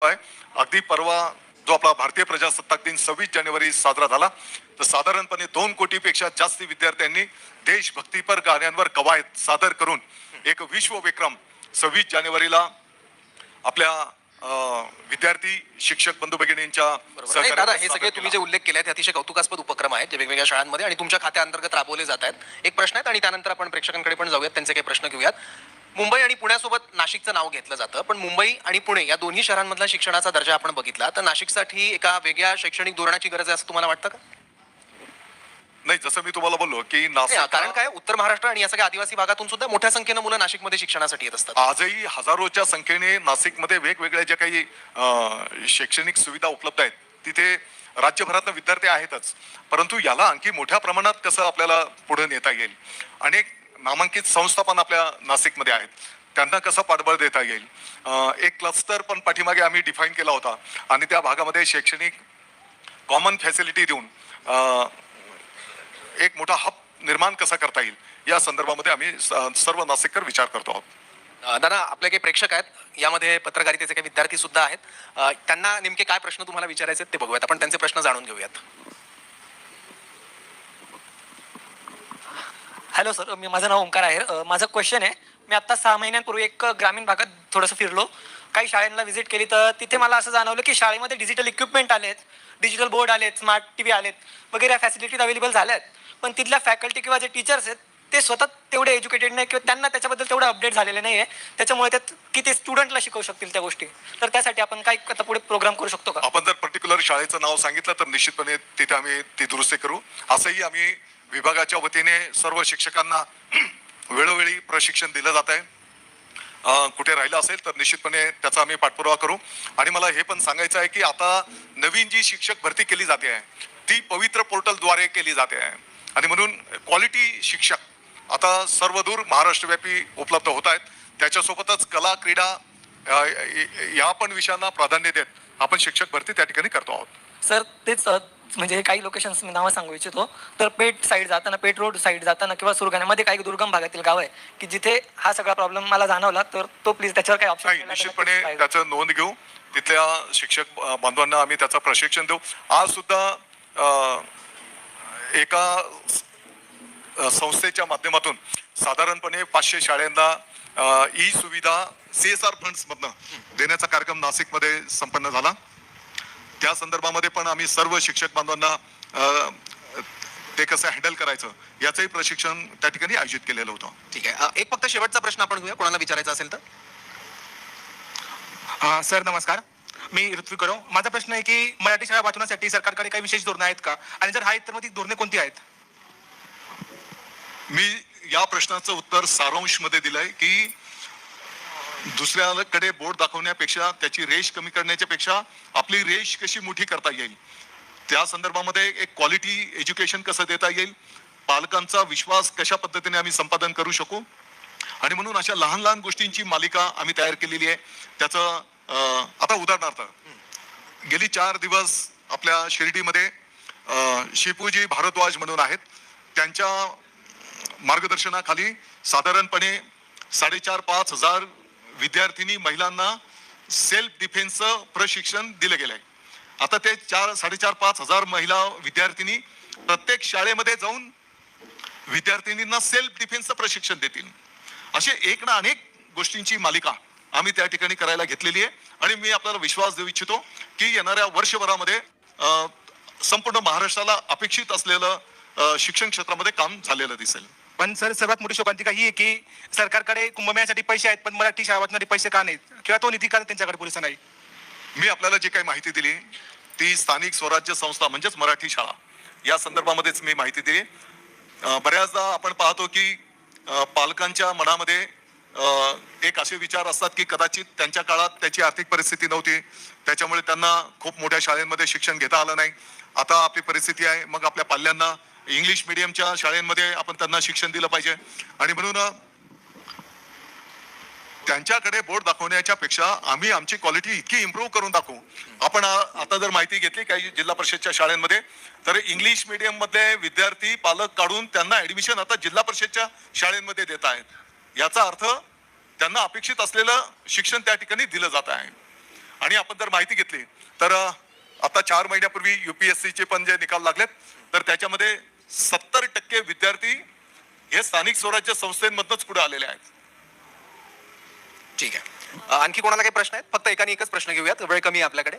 आहे. अगदी परवा जो आपला भारतीय प्रजासत्ताक दिन 26 जानेवारी साजरा झाला, तर साधारणपणे 2 कोटीपेक्षा जास्त विद्यार्थ्यांनी देशभक्तीपर गाण्यांवर कवायत सादर करून एक विश्व विक्रम 26 जानेवारीला आपल्या विद्यार्थी शिक्षक बंधू भगिनींच्या नाही दादा, हे सगळे तुम्ही जे उल्लेख केले ते अतिशय कौतुकास्पद उपक्रम आहेत जे वेगवेगळ्या शाळांमध्ये आणि तुमच्या खात्याअंतर्गत राबवले जात आहेत. एक प्रश्न आहे आणि त्यानंतर आपण प्रेक्षकांकडे पण जाऊयात, त्यांचे काही प्रश्न घेऊयात. मुंबई आणि पुण्यासोबत नाशिकचं नाव घेतलं जातं, पण मुंबई आणि पुणे या दोन्ही शहरांमधला शिक्षणाचा दर्जा आपण बघितला तर नाशिकसाठी एका वेगळ्या शैक्षणिक धोरणाची गरज आहे असं तुम्हाला वाटतं का? नाही, जसं मी तुम्हाला बोललो की नाशिक, कारण काय उत्तर महाराष्ट्र आणि या सगळ्या आदिवासी भागातून सुद्धा मोठ्या संख्येनं मुलं नाशिकमध्ये शिक्षणासाठी येत असतात. आजही हजारोच्या संख्येने नाशिकमध्ये वेगवेगळ्या ज्या काही शैक्षणिक सुविधा उपलब्ध आहेत तिथे राज्यभरातले विद्यार्थी आहेतच, परंतु याला आणखी मोठ्या प्रमाणात कसं आपल्याला पुढे नेता येईल. अनेक नामांकित संस्था पण आपल्या नाशिकमध्ये आहेत, त्यांना कसं पाठबळ देता येईल. एक क्लस्टर पण पाठीमागे आम्ही डिफाईन केला होता आणि त्या भागामध्ये शैक्षणिक कॉमन फॅसिलिटी देऊन एक मोठा हब निर्माण कसा करता येईल या संदर्भामध्ये आम्ही सर्व नाशिककर विचार करतो आहोत. दादा, आपले काही प्रेक्षक आहेत, यामध्ये पत्रकारितेचे काही विद्यार्थी सुद्धा आहेत. त्यांना नेमके काय प्रश्न तुम्हाला विचारायचे ते बघूयात, आपण त्यांचे प्रश्न जाणून घेऊयात. हॅलो सर, माझं नाव ओंकार आहे. माझं क्वेश्चन आहे, मी आत्ता 6 महिन्यांपूर्वी एक ग्रामीण भागात थोडंसं फिरलो, काही शाळांना व्हिजिट केली, तर तिथे मला असं जाणवलं की शाळेमध्ये डिजिटल इक्विपमेंट आलेत, डिजिटल बोर्ड आलेत, स्मार्ट TV आलेत, वगैरे फॅसिलिटीज अवेलेबल झाल्या आहेत, पण तिथल्या फॅकल्टी किंवा जे टीचर्स आहेत ते स्वतः तेवढे एज्युकेटेड नाही किंवा त्यांना त्याच्याबद्दल तेवढं अपडेट झालेले नाही आहे. त्याच्यामुळे त्यात की ते स्टुडंटला शिकवू शकतील त्या गोष्टी, तर त्यासाठी आपण काय आता पुढे प्रोग्राम करू शकतो का? आपण जर पर्टिक्युलर शाळेचं नाव सांगितलं तर निश्चितपणे तिथे आम्ही ती दुरुस्ती करू. असंही आम्ही विभागाच्या वतीने सर्व शिक्षकांना वेळोवेळी प्रशिक्षण दिलं जात आहे. कुठे राहिलं असेल तर निश्चितपणे त्याचा आम्ही पाठपुरावा करू. आणि मला हे पण सांगायचं आहे की आता नवीन जी शिक्षक भरती केली जाते आहे ती पवित्र पोर्टलद्वारे केली जाते आहे आणि म्हणून क्वालिटी शिक्षक आता सर्वदूर महाराष्ट्रव्यापी उपलब्ध होत आहेत. त्याच्यासोबतच कला, क्रीडा या पण विषयांना प्राधान्य देत आपण शिक्षक भरती त्या ठिकाणी करतो आहोत. सर तेच म्हणजे काही लोकेशन्स मी नावं सांगू इच्छितो. तर पेठ साईड जाताना, पेठ रोड साईड जाताना किंवा सुरगाण्यामध्ये काही दुर्गम भागातील गाव आहे की जिथे हा सगळा प्रॉब्लेम मला जाणवला, तर तो प्लीज त्याच्यावर काही नाही, ऑप्शन निश्चितपणे त्याचं नोंद घेऊ. तिथल्या शिक्षक बांधवांना आम्ही त्याचं प्रशिक्षण देऊ. आज सुद्धा एका संस्थेच्या माध्यमातून साधारणपणे 500 शाळांना ई सुविधा CSR फंड्स मधनं देण्याचा कार्यक्रम नाशिकमध्ये संपन्न झाला. त्या संदर्भामध्ये पण आम्ही सर्व शिक्षक बांधवांना ते कसं हँडल करायचं याचंही प्रशिक्षण त्या ठिकाणी आयोजित केलेलं होतं. ठीक आहे, एक फक्त शेवटचा प्रश्न आपण घेऊया, कोणाला विचारायचा असेल तर. सर नमस्कार, मी ऋत्विक करो. माझा प्रश्न आहे की मराठी शाळा वाचवण्यासाठी सरकारकडे काही विशेष धोरणं आहेत का, आणि जर आहेत तर मग ती धोरणे कोणती आहेत? मी या प्रश्नाचं उत्तर सारांश मध्ये दिलंय की दुसऱ्याकडे बोट दाखवण्यापेक्षा, त्याची रेष कमी करण्याच्या पेक्षा आपली रेष कशी मोठी करता येईल त्या संदर्भामध्ये एक क्वालिटी एज्युकेशन कसं देता येईल, पालकांचा विश्वास कशा पद्धतीने आम्ही संपादन करू शकू, आणि म्हणून अशा लहान लहान गोष्टींची मालिका आम्ही तयार केलेली आहे. त्याचं आता उदाहरणार्थ गेली 4 दिवस आपल्या शिर्डीमध्ये शिपूजी भारद्वाज म्हणून आहेत, त्यांच्या मार्गदर्शनाखाली साधारणपणे 4,500-5,000 हजार विद्यार्थिनी महिलांना सेल्फ डिफेन्सचं प्रशिक्षण दिलं गेलंय. आता ते 4,500-5,000 हजार महिला विद्यार्थिनी प्रत्येक शाळेमध्ये जाऊन विद्यार्थिनींना सेल्फ डिफेन्सचं प्रशिक्षण देतील. असे एक ना अनेक गोष्टींची मालिका आम्ही त्या ठिकाणी करायला घेतलेली आहे आणि मी आपल्याला विश्वास देऊ इच्छितो की येणाऱ्या वर्षभरामध्ये संपूर्ण महाराष्ट्राला अपेक्षित असलेलं शिक्षण क्षेत्रामध्ये काम झालेलं दिसेल. पण सर, सर्वात मोठी शोकांतिका ही आहे की सरकारकडे कुंभमेळ्यासाठी पैसे आहेत पण मराठी शाळा वाचवणारे पैसे का नाहीत, किंवा तो निधी का त्यांच्याकडे पुरेसा नाही? मी आपल्याला जी काही माहिती दिली ती स्थानिक स्वराज्य संस्था म्हणजेच मराठी शाळा या संदर्भामध्येच मी माहिती दिली. बऱ्याचदा आपण पाहतो की पालकांच्या मनामध्ये एक असे विचार असतात की कदाचित त्यांच्या काळात त्याची आर्थिक परिस्थिती नव्हती, त्याच्यामुळे त्यांना खूप मोठ्या शाळेमध्ये शिक्षण घेता आलं नाही. आता आपली परिस्थिती आहे, मग आपल्या पाल्यांना इंग्लिश मिडियमच्या शाळेमध्ये आपण त्यांना शिक्षण दिलं पाहिजे, आणि म्हणून त्यांच्याकडे बोट दाखवण्याच्या पेक्षा आम्ही आमची क्वालिटी इतकी इम्प्रूव्ह करून दाखवू. आपण आता जर माहिती घेतली काही जिल्हा परिषदच्या शाळांमध्ये तर इंग्लिश मीडियम मध्ये विद्यार्थी पालक काढून त्यांना ऍडमिशन आता जिल्हा परिषदच्या शाळेमध्ये देत आहेत. याचा अर्थ त्यांना अपेक्षित असलेलं शिक्षण त्या ठिकाणी दिलं जात आहे. आणि आपण जर माहिती घेतली तर आता 4 महिन्यापूर्वी UPSCचे पण जे निकाल लागलेत तर त्याच्यामध्ये 70% विद्यार्थी हे स्थानिक स्वराज्य संस्थेमधनच पुढे आलेले आहेत. ठीक आहे. आणखी कोणाला काही प्रश्न आहेत? फक्त एकाने एकच प्रश्न घेऊयात, वेळ कमी आहे आपल्याकडे.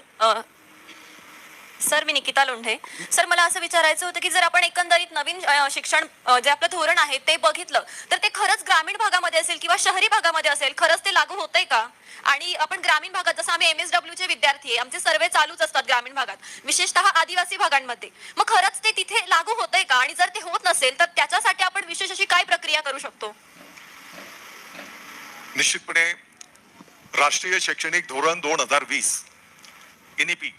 सर मी निकिता लोंढे. सर मला असं विचारायचं होतं की जर आपण एकंदरीत नवीन शिक्षण जे आपलं धोरण आहे ते बघितलं तर ते खरंच ग्रामीण भागामध्ये असेल किंवा शहरी भागामध्ये असेल, खरंच ते लागू होतंय का? आणि आपण ग्रामीण भागात, जसं आम्ही MSW चे विद्यार्थी आहे, आमचे सर्वे चालूच असतात ग्रामीण भागात, विशेषतः आदिवासी भागांमध्ये. मग खरंच ते तिथे लागू होतंय का? आणि जर ते होत नसेल तर त्याच्यासाठी आपण विशेष अशी काय प्रक्रिया करू शकतो? निश्चितपणे राष्ट्रीय शैक्षणिक धोरण 2020 NEP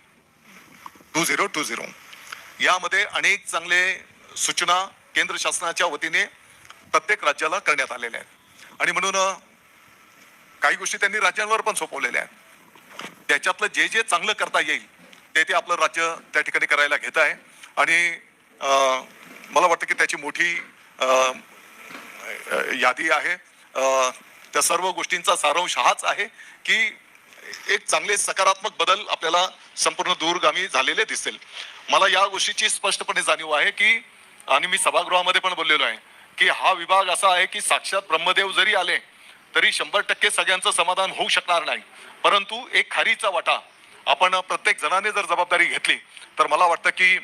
2020 यामध्ये अनेक चांगले सूचना केंद्र शासनाच्या वतीने प्रत्येक राज्याला करण्यात आलेल्या आहेत आणि म्हणून काही गोष्टी त्यांनी राज्यांवर पण सोपवलेल्या आहेत. त्याच्यातलं जे जे चांगलं करता येईल ते आपलं राज्य त्या ठिकाणी करायला घेत आहे आणि मला वाटतं की त्याची मोठी यादी आहे. त्या सर्व गोष्टींचा सारांश हाच आहे की एक चांगले सकारात्मक बदल आपल्याला संपूर्ण दूरगामी झालेले दिसतील. मला या गोष्टीची स्पष्टपणे जाणीव आहे की, आणि मी सभागृहामध्ये पण बोललेलो आहे की हा विभाग असा आहे की साक्षात ब्रह्मदेव जरी आले तरी 100% सगळ्यांचं समाधान होऊ शकणार नाही, परंतु एक खारीचा वाटा आपण प्रत्येक जणाने जर जबाबदारी घेतली तर मला वाटतं की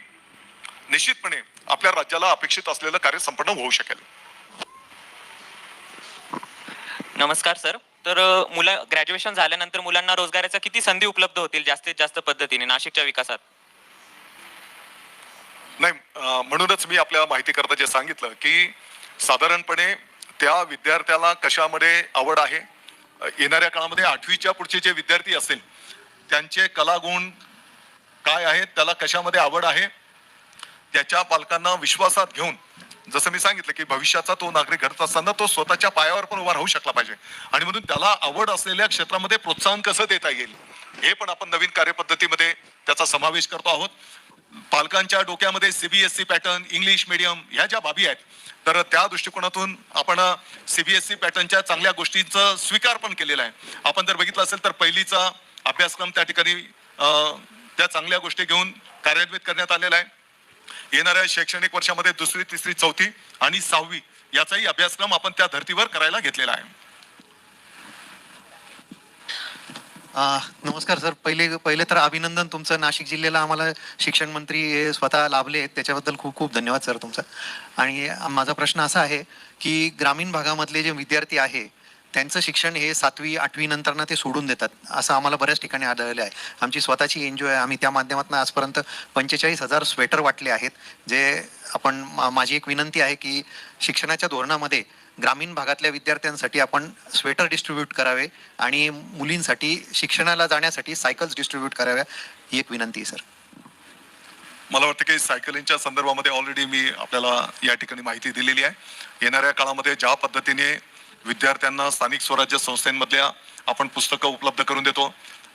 निश्चितपणे आपल्या राज्याला अपेक्षित असलेलं कार्य संपन्न होऊ शकेल. नमस्कार सर. तर ग्रॅज्युएशन झाल्यानंतर मुलांना रोजगाराच्या किती संधी उपलब्ध होतील जास्तीत जास्त पद्धतीने नाशिकच्या विकासात? नाही, म्हणूनच मी आपल्या माहिती करता जे सांगितलं की साधारणपणे त्या विद्यार्थ्याला कशामध्ये आवड आहे, येणाऱ्या काळामध्ये 8वीच्या पुढचे जे विद्यार्थी असतील त्यांचे कलागुण काय आहेत, त्याला कशामध्ये आवड आहे, त्याच्या पालकांना विश्वासात घेऊन, जसं मी सांगितलं की भविष्याचा तो नागरिक घडत असताना तो स्वतःच्या पायावर पण उभा राहू शकला पाहिजे आणि म्हणून त्याला आवड असलेल्या क्षेत्रामध्ये प्रोत्साहन कसं देता येईल हे पण आपण नवीन कार्यपद्धतीमध्ये त्याचा समावेश करतो आहोत. पालकांच्या डोक्यामध्ये CBSE पॅटर्न, इंग्लिश मीडियम ह्या ज्या बाबी आहेत तर त्या दृष्टिकोनातून आपण CBSE पॅटर्नच्या चांगल्या गोष्टींचा स्वीकार पण केलेला आहे. आपण जर बघितलं असेल तर पहिलीचा अभ्यासक्रम त्या ठिकाणी त्या चांगल्या गोष्टी घेऊन कार्यान्वित करण्यात आलेला आहे. येणाऱ्या शैक्षणिक वर्षामध्ये 2री, 3री, 4थी आणि 6वी याचाही अभ्यासक्रम आपण त्या धर्तीवर करायला घेतलेला आहे. नमस्कार सर. पहिले तर अभिनंदन तुमचं. नाशिक जिल्ह्याला आम्हाला शिक्षण मंत्री हे स्वतः लाभले आहेत, त्याच्याबद्दल खूप खूप धन्यवाद सर तुमचा. आणि माझा प्रश्न असा आहे की ग्रामीण भागामधले जे विद्यार्थी आहे त्यांचं शिक्षण हे 7वी 8वी नंतर ते सोडून देतात, असं आम्हाला बऱ्याच ठिकाणी आढळले आहे. आमची स्वतःची NGO आहे, आम्ही त्या माध्यमातून आजपर्यंत 45,000 स्वेटर वाटले आहेत. जे आपण माझी एक विनंती आहे की शिक्षणाच्या धोरणामध्ये ग्रामीण भागातल्या विद्यार्थ्यांसाठी आपण स्वेटर डिस्ट्रीब्यूट करावे आणि मुलींसाठी शिक्षणाला जाण्यासाठी सायकल्स डिस्ट्रीब्यूट कराव्या, ही एक विनंती आहे सर. मला वाटतं की सायकलिंगच्या संदर्भामध्ये ऑलरेडी मी आपल्याला या ठिकाणी माहिती दिलेली आहे. येणाऱ्या काळामध्ये ज्या पद्धतीने विद्यार्थ्यांना स्थानिक स्वराज्य संस्थांमधल्या आपण पुस्तकं उपलब्ध करून देतो,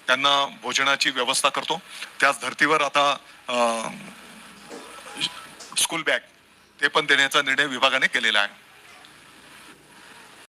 त्यांना भोजनाची व्यवस्था करतो, त्याच धर्तीवर आता स्कूल बॅग ते पण देण्याचा निर्णय विभागाने केलेला आहे.